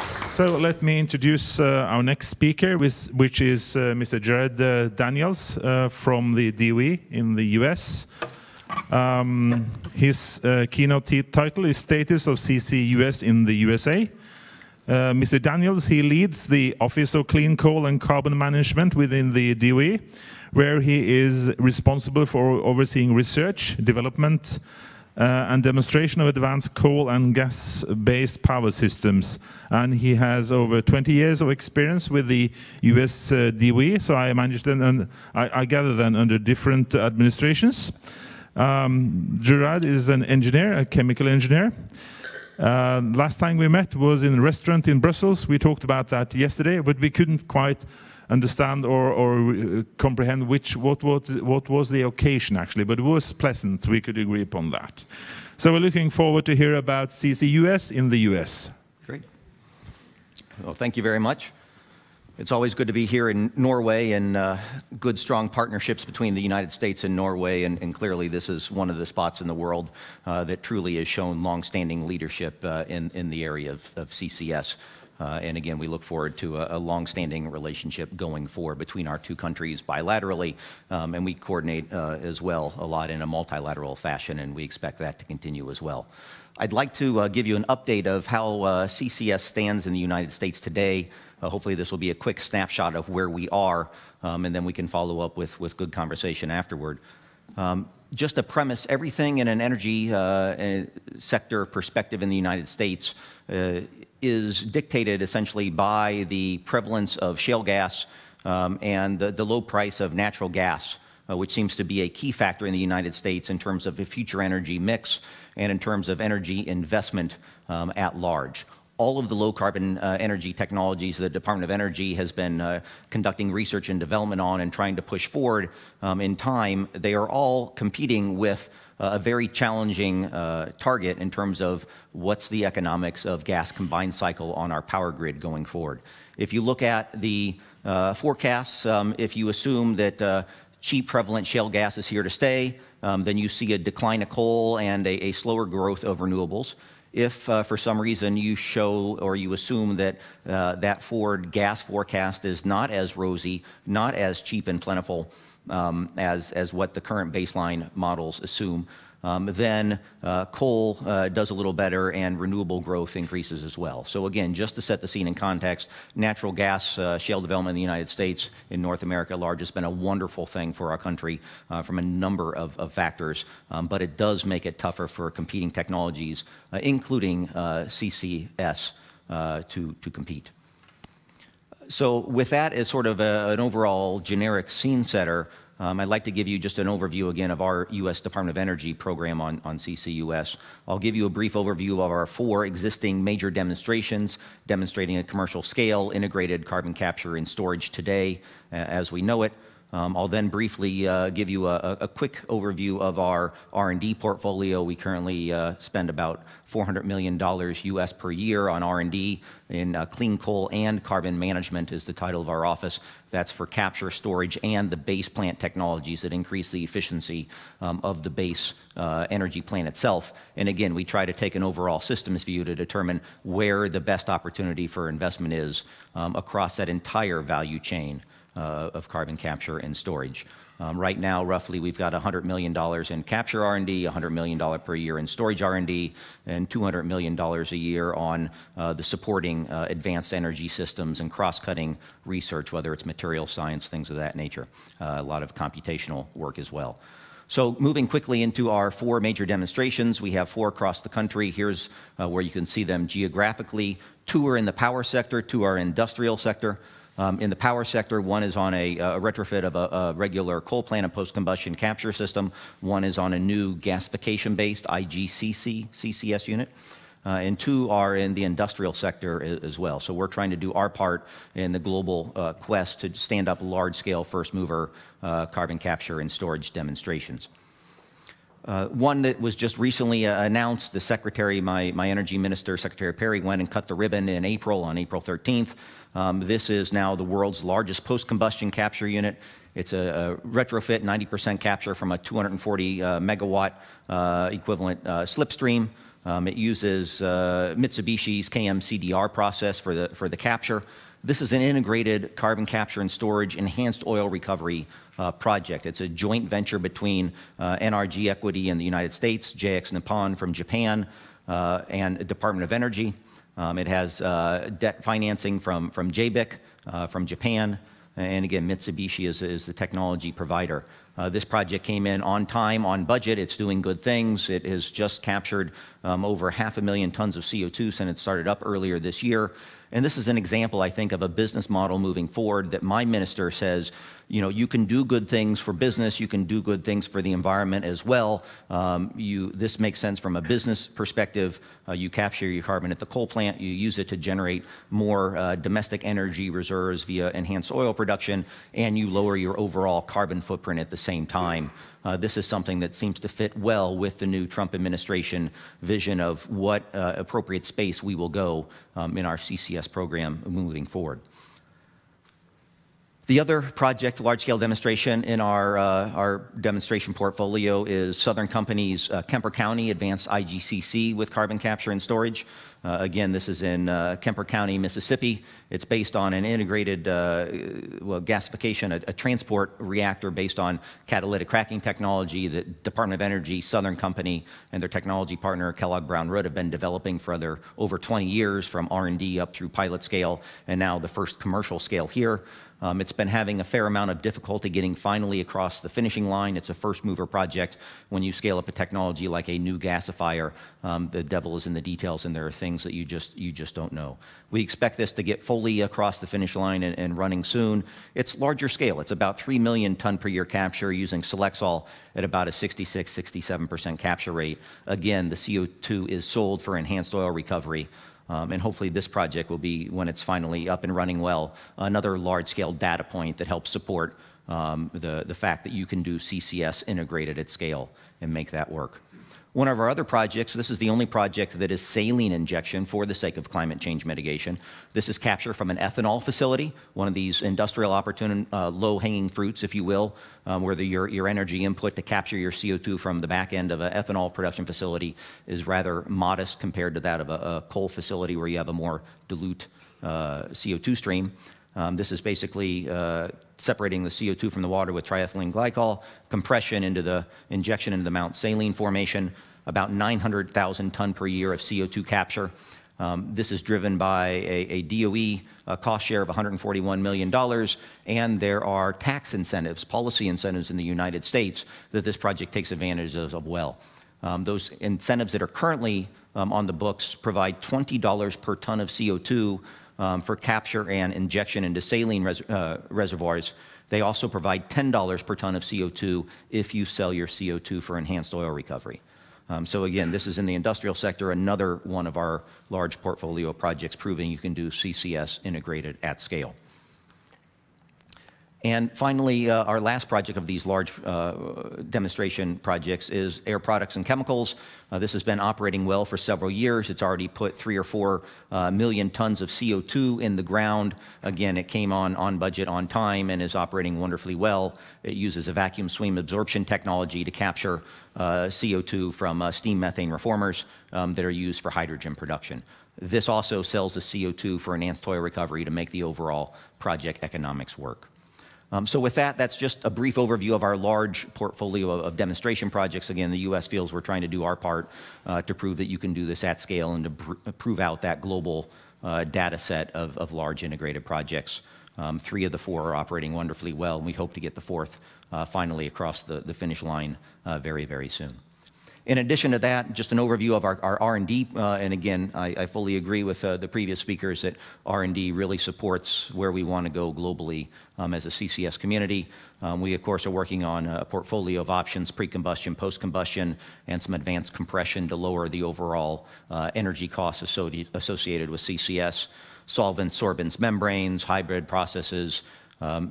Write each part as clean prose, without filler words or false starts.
So let me introduce our next speaker, which is Mr. Jarad Daniels from the DOE in the US. His keynote title is Status of CCUS in the USA. Mr. Daniels, he leads the Office of Clean Coal and Carbon Management within the DOE, where he is responsible for overseeing research, development, and demonstration of advanced coal and gas-based power systems. And he has over 20 years of experience with the US DOE, so I managed and I gather then under different administrations. Jarad is an engineer, a chemical engineer. Last time we met was in a restaurant in Brussels. We talked about that yesterday, but we couldn't quite understand or comprehend what was the occasion actually, but it was pleasant. We could agree upon that. So we're looking forward to hear about CCUS in the US. Great. Well, thank you very much. It's always good to be here in Norway, and good, strong partnerships between the United States and Norway, and clearly this is one of the spots in the world that truly has shown long-standing leadership in the area of CCS. And again, we look forward to a long-standing relationship going forward between our two countries bilaterally, and we coordinate as well a lot in a multilateral fashion, and we expect that to continue as well. I'd like to give you an update of how CCS stands in the United States today. Hopefully this will be a quick snapshot of where we are, and then we can follow up with good conversation afterward. Just a premise, everything in an energy sector perspective in the United States is dictated essentially by the prevalence of shale gas and the low price of natural gas, which seems to be a key factor in the United States in terms of the future energy mix and in terms of energy investment at large. All of the low-carbon energy technologies the Department of Energy has been conducting research and development on and trying to push forward in time, they are all competing with a very challenging target in terms of what's the economics of gas combined cycle on our power grid going forward. If you look at the forecasts, if you assume that cheap prevalent shale gas is here to stay, then you see a decline of coal and a slower growth of renewables. If for some reason you show or you assume that that forward gas forecast is not as rosy, not as cheap and plentiful as what the current baseline models assume, then coal does a little better and renewable growth increases as well. So again, just to set the scene in context, natural gas shale development in the United States, in North America at large, has been a wonderful thing for our country from a number of factors, but it does make it tougher for competing technologies, including CCS, to compete. So with that as sort of an overall generic scene setter, I'd like to give you just an overview again of our U.S. Department of Energy program on CCUS. I'll give you a brief overview of our 4 existing major demonstrations demonstrating a commercial scale integrated carbon capture and storage today as we know it. I'll then briefly give you a quick overview of our R&D portfolio. We currently spend about $400 million US per year on R&D in clean coal and carbon management is the title of our office. That's for capture, storage, and the base plant technologies that increase the efficiency of the base energy plant itself. And again, we try to take an overall systems view to determine where the best opportunity for investment is across that entire value chain of carbon capture and storage. Right now, roughly, we've got $100 million in capture R&D, $100 million per year in storage R&D, and $200 million a year on the supporting advanced energy systems and cross-cutting research, whether it's material science, things of that nature. A lot of computational work as well. So moving quickly into our 4 major demonstrations, we have 4 across the country. Here's where you can see them geographically. 2 are in the power sector, 2 are industrial sector. In the power sector, 1 is on a retrofit of a regular coal plant and post-combustion capture system. 1 is on a new gasification-based IGCC CCS unit. And 2 are in the industrial sector as well. So we're trying to do our part in the global quest to stand up large-scale first-mover carbon capture and storage demonstrations. One that was just recently announced, the Secretary, my Energy Minister, Secretary Perry, went and cut the ribbon in April, on April 13th. This is now the world's largest post-combustion capture unit. It's a retrofit, 90% capture from a 240 megawatt equivalent slipstream. It uses Mitsubishi's KM-CDR process for the capture. This is an integrated carbon capture and storage enhanced oil recovery project. It's a joint venture between NRG Equity in the United States, JX Nippon from Japan, and the Department of Energy. It has debt financing from JBIC from Japan, and again, Mitsubishi is the technology provider. This project came in on time, on budget. It's doing good things. It has just captured over 500,000 tons of CO2 since it started up earlier this year. And this is an example, I think, of a business model moving forward that my minister says, you know, you can do good things for business, you can do good things for the environment as well. This makes sense from a business perspective. You capture your carbon at the coal plant, you use it to generate more domestic energy reserves via enhanced oil production, and you lower your overall carbon footprint at the same time. This is something that seems to fit well with the new Trump administration vision of what appropriate space we will go in our CCS program moving forward. The other project, large-scale demonstration in our demonstration portfolio is Southern Company's Kemper County Advanced IGCC with carbon capture and storage. Again, this is in Kemper County, Mississippi. It's based on an integrated gasification, a transport reactor based on catalytic cracking technology that Department of Energy, Southern Company, and their technology partner, Kellogg Brown Root, have been developing for over 20 years, from R&D up through pilot scale, and now the first commercial scale here. It's been having a fair amount of difficulty getting finally across the finishing line. It's a first mover project. When you scale up a technology like a new gasifier, the devil is in the details, and there are things that you just don't know. We expect this to get fully across the finish line and running soon. It's larger scale. It's about 3 million ton per year capture using Selexol at about a 66–67% capture rate. Again, the CO2 is sold for enhanced oil recovery. And hopefully this project will be, when it's finally up and running well, another large-scale data point that helps support the fact that you can do CCS integrated at scale and make that work. One of our other projects, this is the only project that is saline injection for the sake of climate change mitigation. This is capture from an ethanol facility, one of these industrial low-hanging fruits, if you will, where your energy input to capture your CO2 from the back end of an ethanol production facility is rather modest compared to that of a coal facility where you have a more dilute CO2 stream. This is basically separating the CO2 from the water with triethylene glycol, compression into the injection into the Mount Saline formation, about 900,000 ton per year of CO2 capture. This is driven by a DOE cost share of $141 million, and there are tax incentives, policy incentives in the United States that this project takes advantage of well. Those incentives that are currently on the books provide $20 per ton of CO2 for capture and injection into saline reservoirs. They also provide $10 per ton of CO2 if you sell your CO2 for enhanced oil recovery. So again, this is in the industrial sector, another one of our large portfolio projects proving you can do CCS integrated at scale. And finally, our last project of these large demonstration projects is Air Products and Chemicals. This has been operating well for several years. It's already put 3 or 4 million tons of CO2 in the ground. Again, it came on budget, on time, and is operating wonderfully well. It uses a vacuum stream absorption technology to capture CO2 from steam methane reformers that are used for hydrogen production. This also sells the CO2 for enhanced oil recovery to make the overall project economics work. So with that, that's just a brief overview of our large portfolio of demonstration projects. Again, the U.S. feels we're trying to do our part to prove that you can do this at scale and to prove out that global data set of large integrated projects. 3 of the 4 are operating wonderfully well, and we hope to get the 4th finally across the finish line very, very soon. In addition to that, just an overview of our R&D, and again, I fully agree with the previous speakers that R&D really supports where we want to go globally as a CCS community. We, of course, are working on a portfolio of options, pre-combustion, post-combustion, and some advanced compression to lower the overall energy costs associated with CCS, solvents, sorbents, membranes, hybrid processes.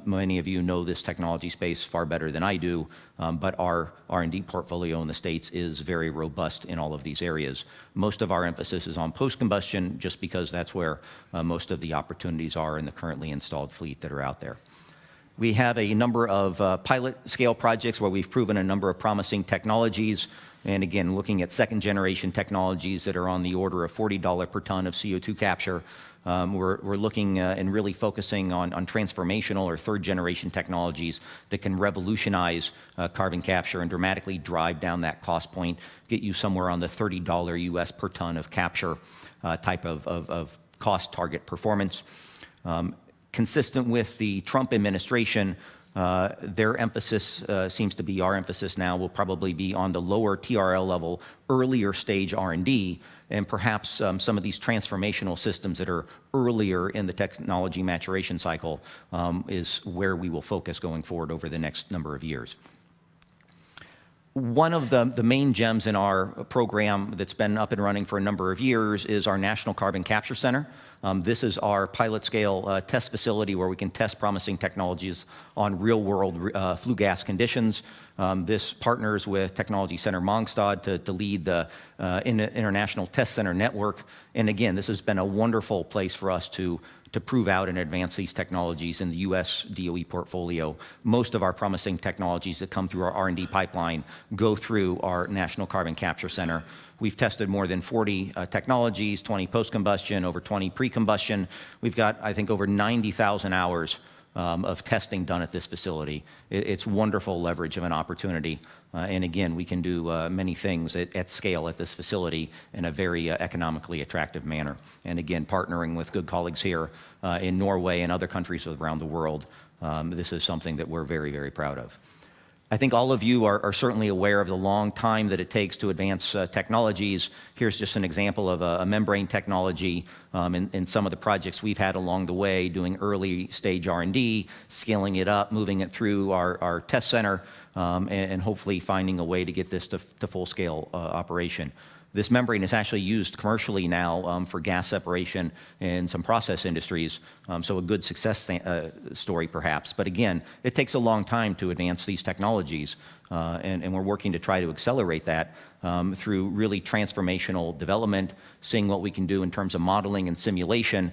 Many of you know this technology space far better than I do, but our R&D portfolio in the States is very robust in all of these areas. Most of our emphasis is on post-combustion just because that's where most of the opportunities are in the currently installed fleet that are out there. We have a number of pilot scale projects where we've proven a number of promising technologies. And again, looking at second-generation technologies that are on the order of $40 per ton of CO2 capture. We're looking and really focusing on transformational or third-generation technologies that can revolutionize carbon capture and dramatically drive down that cost point, get you somewhere on the $30 US per ton of capture type of cost target performance. Consistent with the Trump administration, their emphasis seems to be our emphasis now will probably be on the lower TRL level, earlier stage R&D, and perhaps some of these transformational systems that are earlier in the technology maturation cycle is where we will focus going forward over the next number of years. One of the main gems in our program that's been up and running for a number of years is our National Carbon Capture Center. This is our pilot scale test facility where we can test promising technologies on real world flue gas conditions. This partners with Technology Center Mongstad to lead the International Test Center Network. And again, this has been a wonderful place for us to prove out and advance these technologies in the US DOE portfolio. Most of our promising technologies that come through our R&D pipeline go through our National Carbon Capture Center. We've tested more than 40 technologies, 20 post-combustion, over 20 pre-combustion. We've got, I think, over 90,000 hours of testing done at this facility. It's wonderful leverage of an opportunity. And again, we can do many things at scale at this facility in a very economically attractive manner. And again, partnering with good colleagues here in Norway and other countries around the world, this is something that we're very, very proud of. I think all of you are certainly aware of the long time that it takes to advance technologies. Here's just an example of a membrane technology in some of the projects we've had along the way, doing early stage R&D, scaling it up, moving it through our test center, and hopefully finding a way to get this to full-scale operation. This membrane is actually used commercially now for gas separation in some process industries, so a good success story perhaps. But again, it takes a long time to advance these technologies, and we're working to try to accelerate that through really transformational development, seeing what we can do in terms of modeling and simulation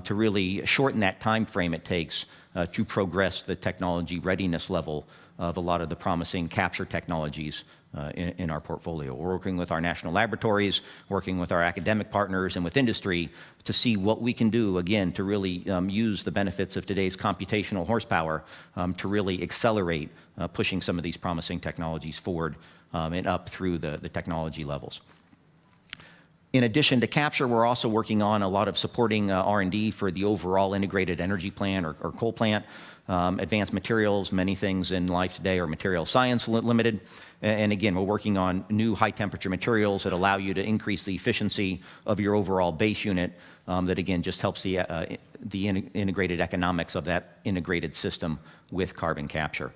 to really shorten that time frame it takes to progress the technology readiness level of a lot of the promising capture technologies in our portfolio. We're working with our national laboratories, working with our academic partners and with industry to see what we can do, again, to really use the benefits of today's computational horsepower to really accelerate pushing some of these promising technologies forward and up through the technology levels. In addition to capture, we're also working on a lot of supporting R&D for the overall integrated energy plant or coal plant. Advanced materials, many things in life today are material science limited. And again, we're working on new high temperature materials that allow you to increase the efficiency of your overall base unit that again just helps the integrated economics of that integrated system with carbon capture.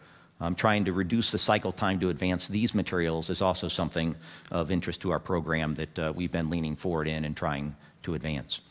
Trying to reduce the cycle time to advance these materials is also something of interest to our program that we've been leaning forward in and trying to advance.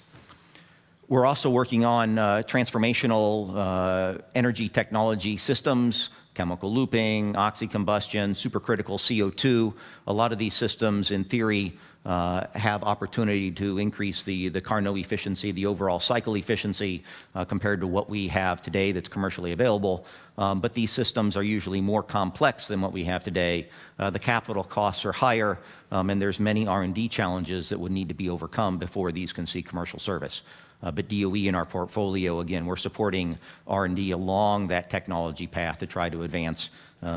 We're also working on transformational energy technology systems, chemical looping, oxy-combustion, supercritical CO2. A lot of these systems, in theory, have opportunity to increase the Carnot efficiency, the overall cycle efficiency compared to what we have today that's commercially available. But these systems are usually more complex than what we have today. The capital costs are higher, and there's many R&D challenges that would need to be overcome before these can see commercial service. But DOE in our portfolio, again, we're supporting R&D along that technology path to try to advance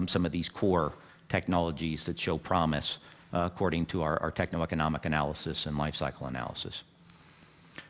some of these core technologies that show promise according to our techno-economic analysis and life cycle analysis.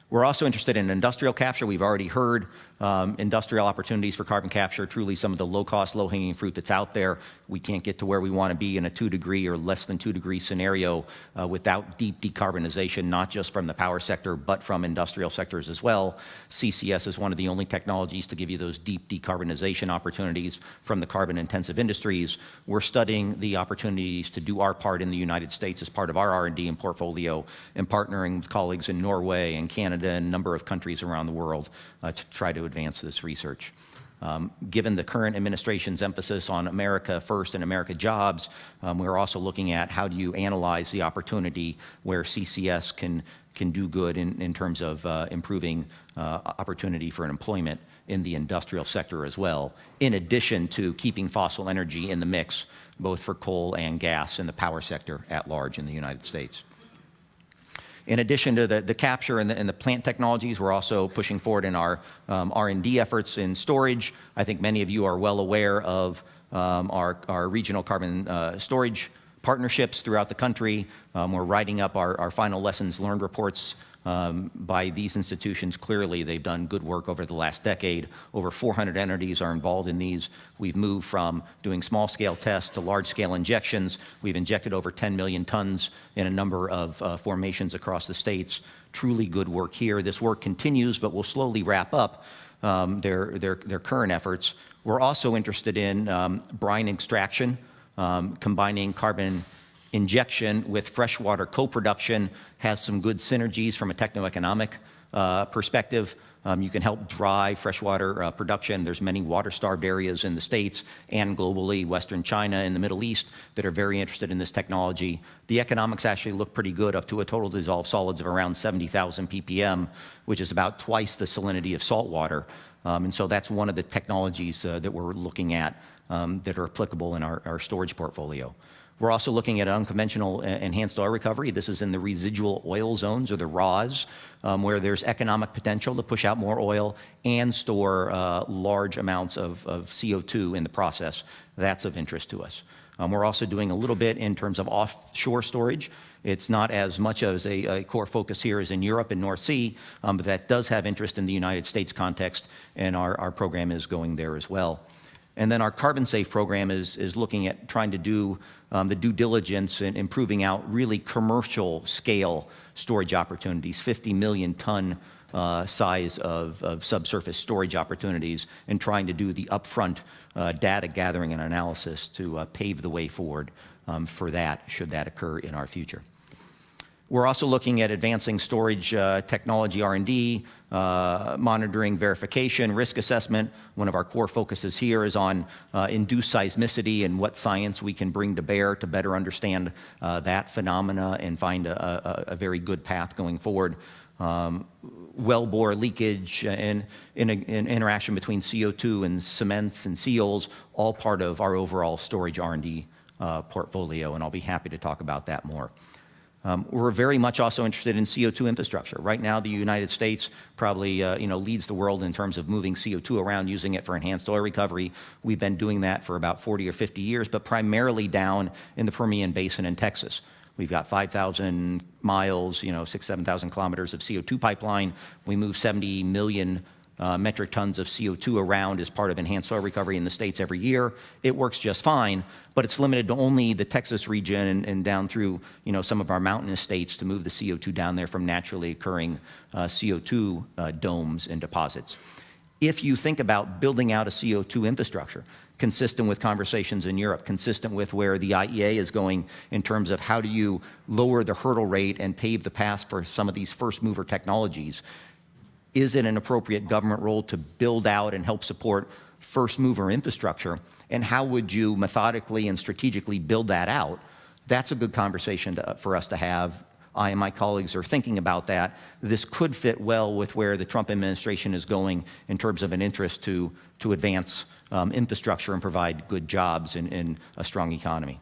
We're also interested in industrial capture. We've already heard industrial opportunities for carbon capture, truly some of the low-cost, low-hanging fruit that's out there. We can't get to where we want to be in a 2-degree or less than 2-degree scenario without deep decarbonization, not just from the power sector, but from industrial sectors as well. CCS is one of the only technologies to give you those deep decarbonization opportunities from the carbon-intensive industries. We're studying the opportunities to do our part in the United States as part of our R&D and portfolio, and partnering with colleagues in Norway and Canada and a number of countries around the world to try to advance this research. Given the current administration's emphasis on America first and America jobs, we're also looking at how do you analyze the opportunity where CCS can can do good in terms of improving opportunity for employment in the industrial sector as well, in addition to keeping fossil energy in the mix, both for coal and gas in the power sector at large in the United States. In addition to the capture and the plant technologies, we're also pushing forward in our R&D efforts in storage. I think many of you are well aware of our regional carbon storage partnerships throughout the country. We're writing up our final lessons learned reports by these institutions. Clearly, they've done good work over the last decade. Over 400 entities are involved in these. We've moved from doing small-scale tests to large-scale injections. We've injected over 10 million tons in a number of formations across the states. Truly good work here. This work continues, but will slowly wrap up their current efforts. We're also interested in brine extraction, combining carbon injection with freshwater co-production. Has some good synergies from a techno-economic perspective. You can help drive freshwater production. There's many water-starved areas in the States and globally, Western China and the Middle East, that are very interested in this technology. The economics actually look pretty good, up to a total dissolved solids of around 70,000 ppm, which is about twice the salinity of salt water. And so that's one of the technologies that we're looking at that are applicable in our storage portfolio. We're also looking at unconventional enhanced oil recovery. This is in the residual oil zones, or the ROZs, where there's economic potential to push out more oil and store large amounts of CO2 in the process. That's of interest to us. We're also doing a little bit in terms of offshore storage. It's not as much as a core focus here as in Europe and North Sea, but that does have interest in the United States context, and our program is going there as well. And then our Carbon Safe program is looking at trying to do the due diligence and improving out really commercial scale storage opportunities, 50 million ton size of subsurface storage opportunities, and trying to do the upfront data gathering and analysis to pave the way forward for that, should that occur in our future. We're also looking at advancing storage technology R&D, monitoring, verification, risk assessment. One of our core focuses here is on induced seismicity and what science we can bring to bear to better understand that phenomena and find a very good path going forward. Wellbore leakage and interaction between CO2 and cements and seals, all part of our overall storage R&D portfolio, and I'll be happy to talk about that more. We're very much also interested in CO2 infrastructure. Right now, the United States probably leads the world in terms of moving CO2 around, using it for enhanced oil recovery. We've been doing that for about 40 or 50 years, but primarily down in the Permian Basin in Texas. We've got 5,000 miles, 6,000, 7,000 kilometers of CO2 pipeline. We move 70 million metric tons of CO2 around as part of enhanced oil recovery in the States every year. It works just fine, but it's limited to only the Texas region and down through some of our mountainous states to move the CO2 down there from naturally occurring CO2 domes and deposits. If you think about building out a CO2 infrastructure, consistent with conversations in Europe, consistent with where the IEA is going in terms of how do you lower the hurdle rate and pave the path for some of these first mover technologies, is it an appropriate government role to build out and help support first mover infrastructure? And how would you methodically and strategically build that out? That's a good conversation for us to have. I and my colleagues are thinking about that. This could fit well with where the Trump administration is going in terms of an interest to advance infrastructure and provide good jobs in a strong economy.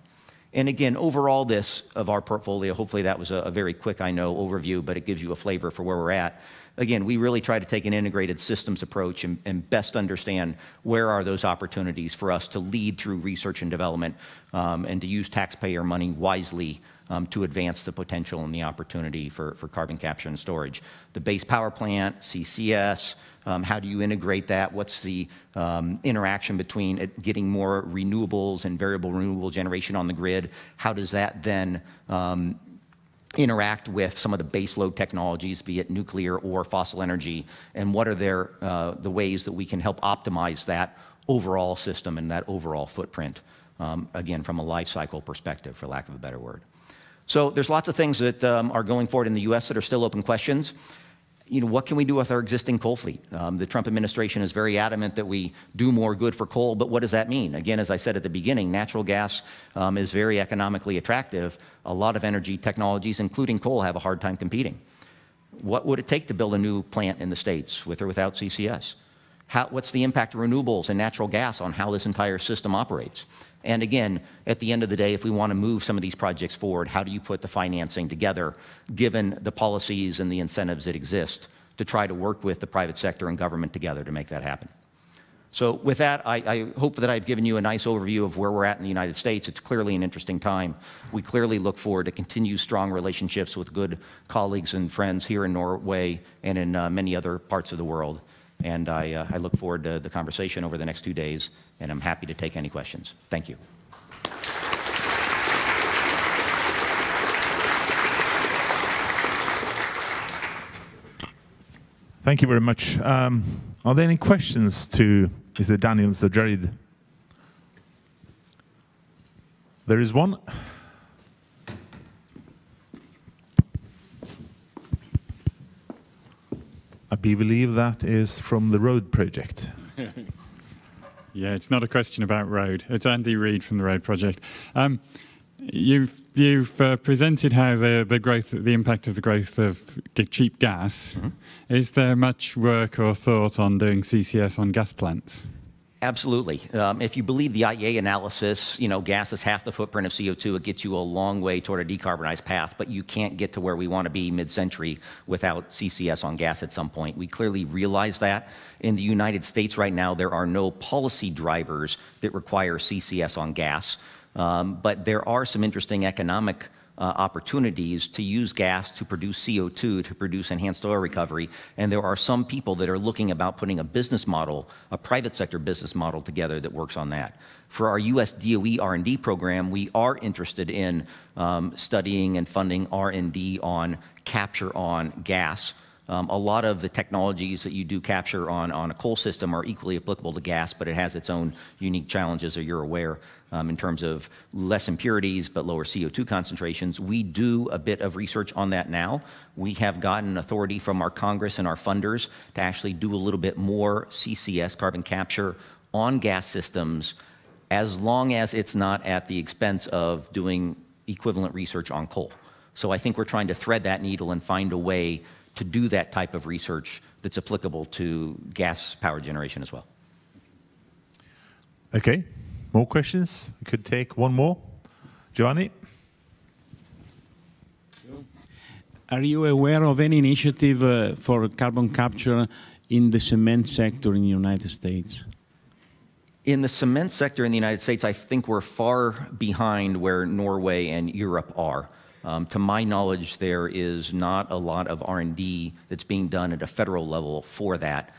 And again, overall this of our portfolio, hopefully that was a very quick, I know, overview, but it gives you a flavor for where we're at. Again, we really try to take an integrated systems approach and best understand where are those opportunities for us to lead through research and development and to use taxpayer money wisely to advance the potential and the opportunity for carbon capture and storage. The base power plant, CCS, how do you integrate that? What's the interaction between getting more renewables and variable renewable generation on the grid? How does that then interact with some of the baseload technologies, be it nuclear or fossil energy, and what are the ways that we can help optimize that overall system and that overall footprint, again, from a life cycle perspective, for lack of a better word. So there's lots of things that are going forward in the U.S. that are still open questions. What can we do with our existing coal fleet? The Trump administration is very adamant that we do more good for coal, but what does that mean? Again, as I said at the beginning, natural gas is very economically attractive. A lot of energy technologies, including coal, have a hard time competing. What would it take to build a new plant in the States with or without CCS? What's the impact of renewables and natural gas on how this entire system operates? And again, at the end of the day, if we want to move some of these projects forward, how do you put the financing together, given the policies and the incentives that exist, to try to work with the private sector and government together to make that happen? So with that, I hope that I've given you a nice overview of where we're at in the United States. It's clearly an interesting time. We clearly look forward to continued strong relationships with good colleagues and friends here in Norway and in many other parts of the world. And I look forward to the conversation over the next 2 days, and I'm happy to take any questions. Thank you. Thank you very much. Are there any questions to Mr. Daniels or Jarad? There is one. I believe that is from the road project. Yeah, it's not a question about road. It's Andy Reid from the road project. You've presented how the impact of the growth of cheap gas. Mm-hmm. Is there much work or thought on doing CCS on gas plants? Absolutely. If you believe the IEA analysis, gas is half the footprint of CO2. It gets you a long way toward a decarbonized path, but you can't get to where we want to be mid-century without CCS on gas at some point. We clearly realize that. In the United States right now, there are no policy drivers that require CCS on gas, but there are some interesting economic opportunities to use gas to produce CO2, to produce enhanced oil recovery. And there are some people that are looking about putting a business model, a private sector business model together that works on that. For our US DOE R&D program, we are interested in studying and funding R&D on capture on gas. A lot of the technologies that you do capture on a coal system are equally applicable to gas, but it has its own unique challenges, as you're aware, in terms of less impurities but lower CO2 concentrations. We do a bit of research on that now. We have gotten authority from our Congress and our funders to actually do a little bit more CCS, carbon capture, on gas systems, as long as it's not at the expense of doing equivalent research on coal. So I think we're trying to thread that needle and find a way to do that type of research that's applicable to gas power generation as well. Okay, more questions? We could take one more. Giovanni? Are you aware of any initiative for carbon capture in the cement sector in the United States? In the cement sector in the United States, I think we're far behind where Norway and Europe are. To my knowledge, there is not a lot of R&D that's being done at a federal level for that.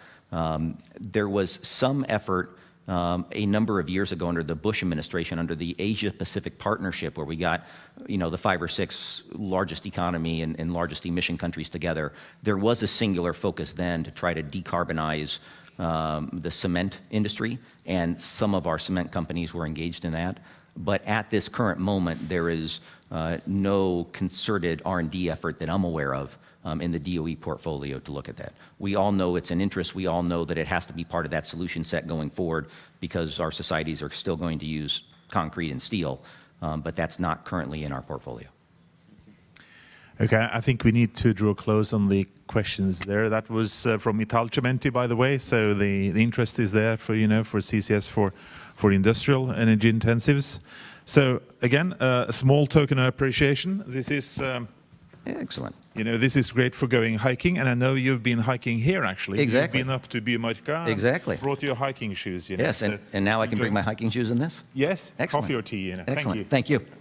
There was some effort a number of years ago under the Bush administration, under the Asia-Pacific Partnership, where we got, the 5 or 6 largest economy and largest emission countries together. There was a singular focus then to try to decarbonize the cement industry, and some of our cement companies were engaged in that. But at this current moment, there is no concerted R&D effort that I'm aware of in the DOE portfolio to look at that. We all know it's an interest. We all know that it has to be part of that solution set going forward because our societies are still going to use concrete and steel, but that's not currently in our portfolio. Okay, I think we need to draw close on the questions there. That was from Italcementi, by the way, so the interest is there for, for CCS for industrial energy intensives. So again, a small token of appreciation. This is excellent. This is great for going hiking, and I know you've been hiking here actually. Exactly. You've been up to Biomarka. Exactly. Brought your hiking shoes. Yes, and now I can bring my hiking shoes in this. Yes. Excellent. Coffee or tea. Excellent. Thank you. Thank you.